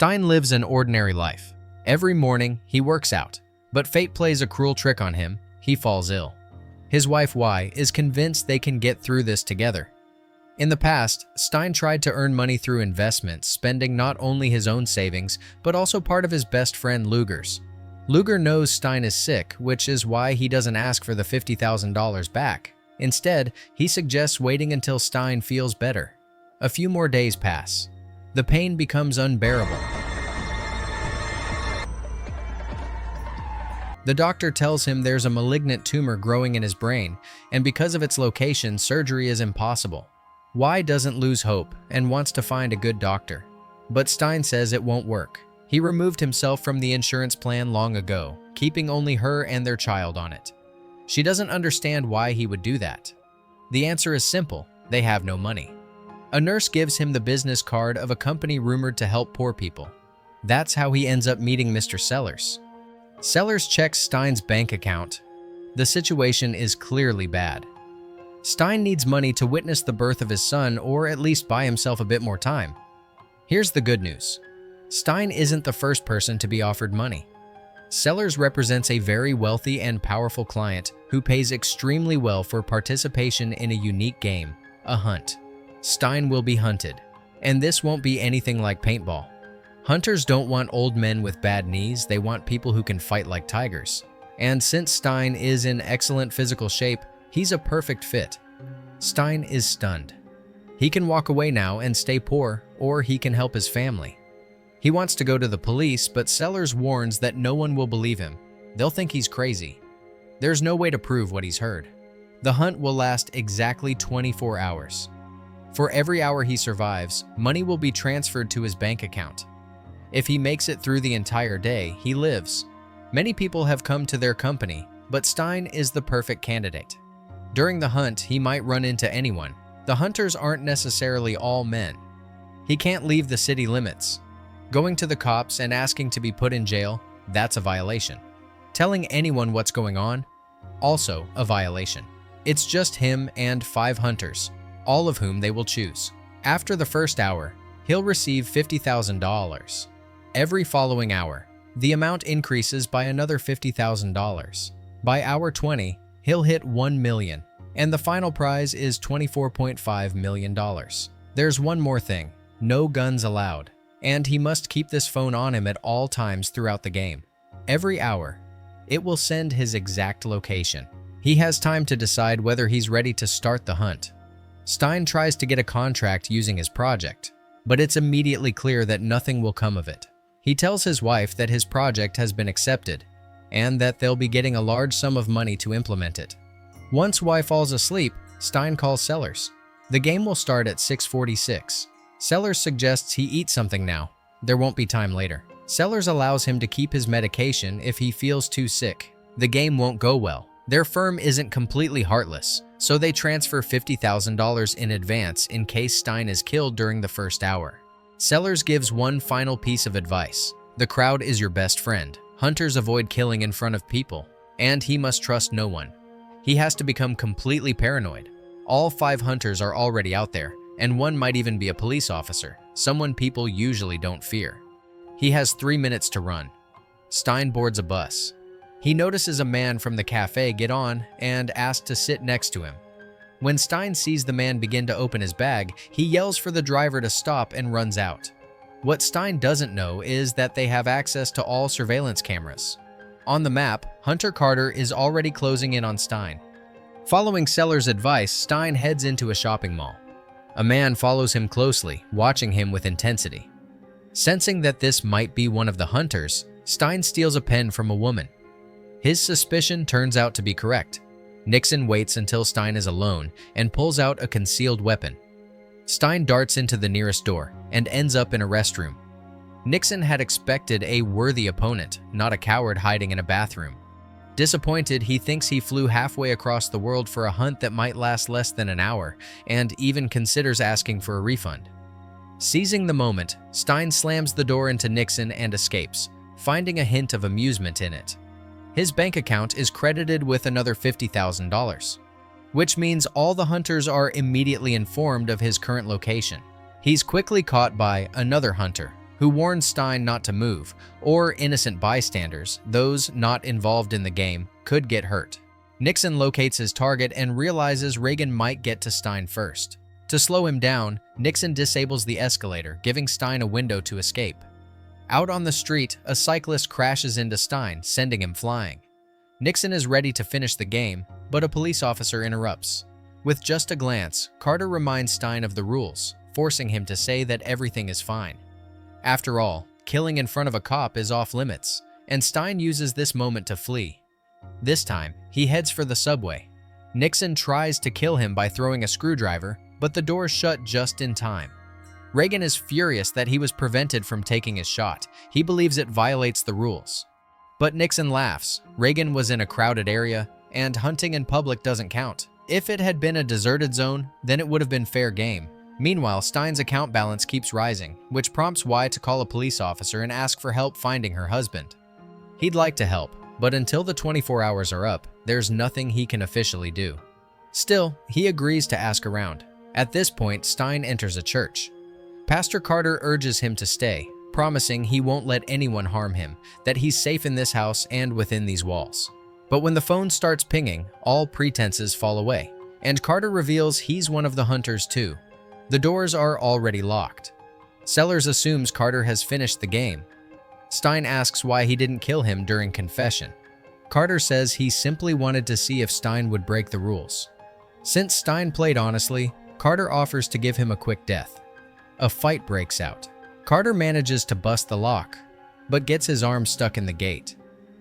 Stein lives an ordinary life. Every morning, he works out, but fate plays a cruel trick on him. He falls ill. His wife, Y, is convinced they can get through this together. In the past, Stein tried to earn money through investments, spending not only his own savings, but also part of his best friend Luger's. Luger knows Stein is sick, which is why he doesn't ask for the $50,000 back. Instead, he suggests waiting until Stein feels better. A few more days pass. The pain becomes unbearable. The doctor tells him there's a malignant tumor growing in his brain, and because of its location, surgery is impossible. Y doesn't lose hope and wants to find a good doctor. But Stein says it won't work. He removed himself from the insurance plan long ago, keeping only her and their child on it. She doesn't understand why he would do that. The answer is simple: they have no money. A nurse gives him the business card of a company rumored to help poor people. That's how he ends up meeting Mr. Sellers. Sellers checks Stein's bank account. The situation is clearly bad. Stein needs money to witness the birth of his son, or at least buy himself a bit more time. Here's the good news. Stein isn't the first person to be offered money. Sellers represents a very wealthy and powerful client who pays extremely well for participation in a unique game, a hunt. Stein will be hunted, and this won't be anything like paintball. Hunters don't want old men with bad knees, they want people who can fight like tigers. And since Stein is in excellent physical shape, he's a perfect fit. Stein is stunned. He can walk away now and stay poor, or he can help his family. He wants to go to the police, but Sellers warns that no one will believe him. They'll think he's crazy. There's no way to prove what he's heard. The hunt will last exactly 24 hours. For every hour he survives, money will be transferred to his bank account. If he makes it through the entire day, he lives. Many people have come to their company, but Stein is the perfect candidate. During the hunt, he might run into anyone. The hunters aren't necessarily all men. He can't leave the city limits. Going to the cops and asking to be put in jail, that's a violation. Telling anyone what's going on, also a violation. It's just him and 5 hunters, all of whom they will choose. After the first hour, he'll receive $50,000. Every following hour, the amount increases by another $50,000. By hour 20, he'll hit $1 million, and the final prize is $24.5 million. There's one more thing: no guns allowed, and he must keep this phone on him at all times throughout the game. Every hour, it will send his exact location. He has time to decide whether he's ready to start the hunt. Stein tries to get a contract using his project, but it's immediately clear that nothing will come of it. He tells his wife that his project has been accepted, and that they'll be getting a large sum of money to implement it. Once Y falls asleep, Stein calls Sellers. The game will start at 6:46. Sellers suggests he eat something now. There won't be time later. Sellers allows him to keep his medication if he feels too sick. The game won't go well. Their firm isn't completely heartless, so they transfer $50,000 in advance in case Stein is killed during the first hour. Sellers gives one final piece of advice. The crowd is your best friend. Hunters avoid killing in front of people, and he must trust no one. He has to become completely paranoid. All 5 hunters are already out there, and one might even be a police officer, someone people usually don't fear. He has 3 minutes to run. Stein boards a bus. He notices a man from the cafe get on and asks to sit next to him. When Stein sees the man begin to open his bag, he yells for the driver to stop and runs out. What Stein doesn't know is that they have access to all surveillance cameras. On the map, Hunter Carter is already closing in on Stein. Following Sellers' advice, Stein heads into a shopping mall. A man follows him closely, watching him with intensity. Sensing that this might be one of the hunters, Stein steals a pen from a woman. His suspicion turns out to be correct. Nixon waits until Stein is alone and pulls out a concealed weapon. Stein darts into the nearest door and ends up in a restroom. Nixon had expected a worthy opponent, not a coward hiding in a bathroom. Disappointed, he thinks he flew halfway across the world for a hunt that might last less than an hour, and even considers asking for a refund. Seizing the moment, Stein slams the door into Nixon and escapes, finding a hint of amusement in it. His bank account is credited with another $50,000, which means all the hunters are immediately informed of his current location. He's quickly caught by another hunter, who warns Stein not to move, or innocent bystanders, those not involved in the game, could get hurt. Nixon locates his target and realizes Reagan might get to Stein first. To slow him down, Nixon disables the escalator, giving Stein a window to escape. Out on the street, a cyclist crashes into Stein, sending him flying. Nixon is ready to finish the game, but a police officer interrupts. With just a glance, Carter reminds Stein of the rules, forcing him to say that everything is fine. After all, killing in front of a cop is off limits, and Stein uses this moment to flee. This time, he heads for the subway. Nixon tries to kill him by throwing a screwdriver, but the doors shut just in time. Reagan is furious that he was prevented from taking his shot. He believes it violates the rules. But Nixon laughs. Reagan was in a crowded area, and hunting in public doesn't count. If it had been a deserted zone, then it would have been fair game. Meanwhile, Stein's account balance keeps rising, which prompts Y to call a police officer and ask for help finding her husband. He'd like to help, but until the 24 hours are up, there's nothing he can officially do. Still, he agrees to ask around. At this point, Stein enters a church. Pastor Carter urges him to stay, promising he won't let anyone harm him, that he's safe in this house and within these walls. But when the phone starts pinging, all pretenses fall away, and Carter reveals he's one of the hunters too. The doors are already locked. Sellers assumes Carter has finished the game. Stein asks why he didn't kill him during confession. Carter says he simply wanted to see if Stein would break the rules. Since Stein played honestly, Carter offers to give him a quick death. A fight breaks out. Carter manages to bust the lock, but gets his arm stuck in the gate.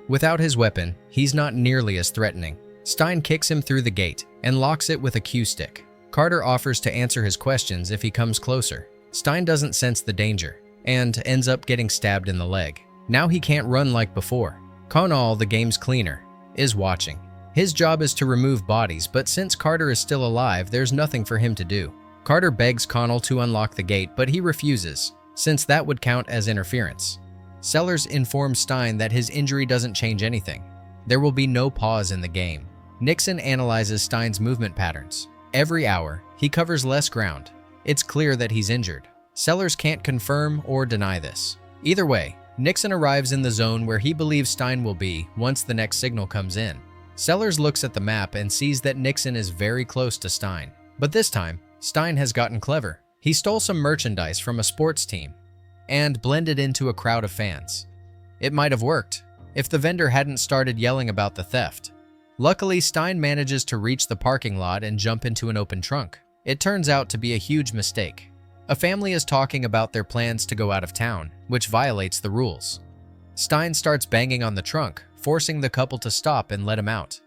Without his weapon, he's not nearly as threatening. Stein kicks him through the gate and locks it with a cue stick. Carter offers to answer his questions if he comes closer. Stein doesn't sense the danger and ends up getting stabbed in the leg. Now he can't run like before. Connell, the game's cleaner, is watching. His job is to remove bodies, but since Carter is still alive, there's nothing for him to do. Carter begs Connell to unlock the gate, but he refuses, since that would count as interference. Sellers inform Stein that his injury doesn't change anything. There will be no pause in the game. Nixon analyzes Stein's movement patterns. Every hour, he covers less ground. It's clear that he's injured. Sellers can't confirm or deny this. Either way, Nixon arrives in the zone where he believes Stein will be once the next signal comes in. Sellers looks at the map and sees that Nixon is very close to Stein. But this time, Stein has gotten clever. He stole some merchandise from a sports team and blended into a crowd of fans. It might have worked if the vendor hadn't started yelling about the theft. Luckily, Stein manages to reach the parking lot and jump into an open trunk. It turns out to be a huge mistake. A family is talking about their plans to go out of town, which violates the rules. Stein starts banging on the trunk, forcing the couple to stop and let him out.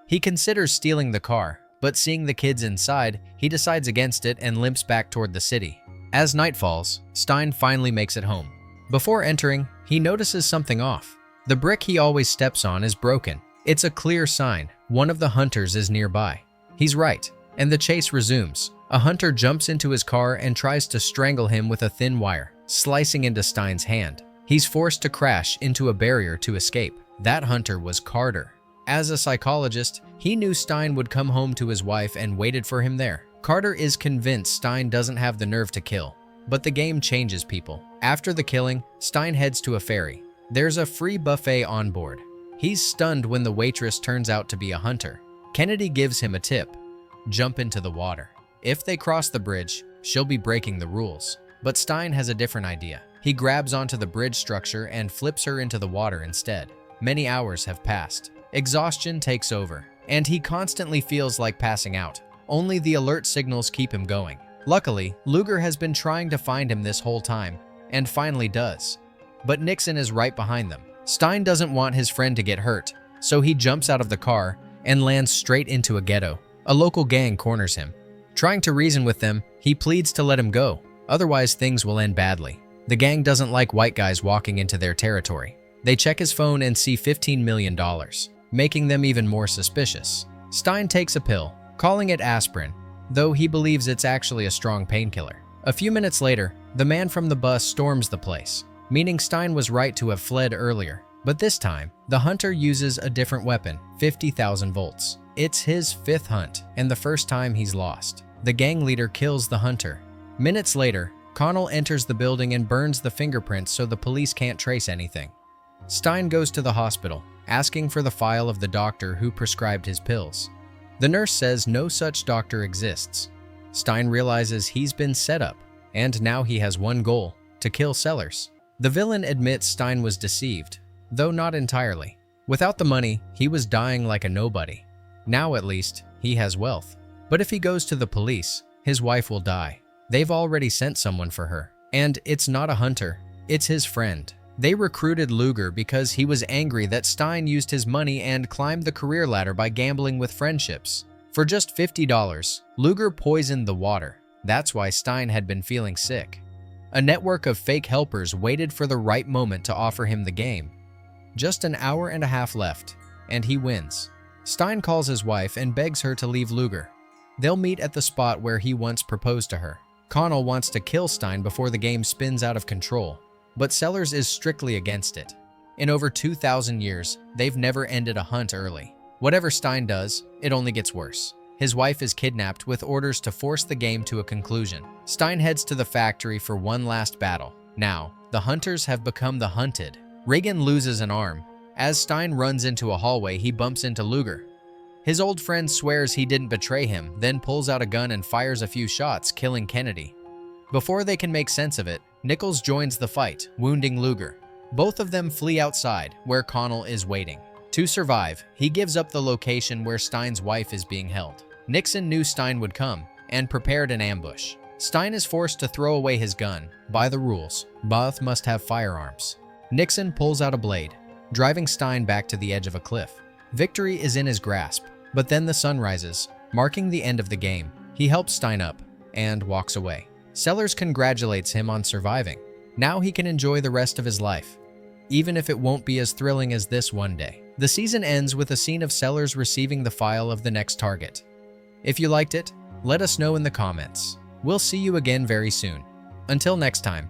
He considers stealing the car, but seeing the kids inside, he decides against it and limps back toward the city. As night falls, Stein finally makes it home. Before entering, he notices something off. The brick he always steps on is broken. It's a clear sign one of the hunters is nearby. He's right, and the chase resumes. A hunter jumps into his car and tries to strangle him with a thin wire, slicing into Stein's hand. He's forced to crash into a barrier to escape. That hunter was Carter. As a psychologist, he knew Stein would come home to his wife and waited for him there. Carter is convinced Stein doesn't have the nerve to kill, but the game changes people. After the killing, Stein heads to a ferry. There's a free buffet on board. He's stunned when the waitress turns out to be a hunter. Kennedy gives him a tip: jump into the water. If they cross the bridge, she'll be breaking the rules. But Stein has a different idea. He grabs onto the bridge structure and flips her into the water instead. Many hours have passed. Exhaustion takes over, and he constantly feels like passing out. Only the alert signals keep him going. Luckily, Luger has been trying to find him this whole time, and finally does. But Nixon is right behind them. Stein doesn't want his friend to get hurt, so he jumps out of the car and lands straight into a ghetto. A local gang corners him. Trying to reason with them, he pleads to let him go, otherwise things will end badly. The gang doesn't like white guys walking into their territory. They check his phone and see $15 million, making them even more suspicious. Stein takes a pill, calling it aspirin, though he believes it's actually a strong painkiller. A few minutes later, the man from the bus storms the place, meaning Stein was right to have fled earlier. But this time, the hunter uses a different weapon, 50,000 volts. It's his fifth hunt, and the first time he's lost. The gang leader kills the hunter. Minutes later, Connell enters the building and burns the fingerprints so the police can't trace anything. Stein goes to the hospital, asking for the file of the doctor who prescribed his pills. The nurse says no such doctor exists. Stein realizes he's been set up, and now he has one goal: to kill Sellers. The villain admits Stein was deceived, though not entirely. Without the money, he was dying like a nobody. Now at least, he has wealth. But if he goes to the police, his wife will die. They've already sent someone for her. And it's not a hunter, it's his friend. They recruited Luger because he was angry that Stein used his money and climbed the career ladder by gambling with friendships. For just $50, Luger poisoned the water. That's why Stein had been feeling sick. A network of fake helpers waited for the right moment to offer him the game. Just an hour and a half left, and he wins. Stein calls his wife and begs her to leave Luger. They'll meet at the spot where he once proposed to her. Connell wants to kill Stein before the game spins out of control, but Sellers is strictly against it. In over 2,000 years, they've never ended a hunt early. Whatever Stein does, it only gets worse. His wife is kidnapped with orders to force the game to a conclusion. Stein heads to the factory for one last battle. Now, the hunters have become the hunted. Reagan loses an arm. As Stein runs into a hallway, he bumps into Luger. His old friend swears he didn't betray him, then pulls out a gun and fires a few shots, killing Kennedy. Before they can make sense of it, Nichols joins the fight, wounding Luger. Both of them flee outside, where Connell is waiting. To survive, he gives up the location where Stein's wife is being held. Nixon knew Stein would come, and prepared an ambush. Stein is forced to throw away his gun. By the rules, both must have firearms. Nixon pulls out a blade, driving Stein back to the edge of a cliff. Victory is in his grasp, but then the sun rises, marking the end of the game. He helps Stein up, and walks away. Sellers congratulates him on surviving. Now he can enjoy the rest of his life, even if it won't be as thrilling as this one day. The season ends with a scene of Sellers receiving the file of the next target. If you liked it, let us know in the comments. We'll see you again very soon. Until next time.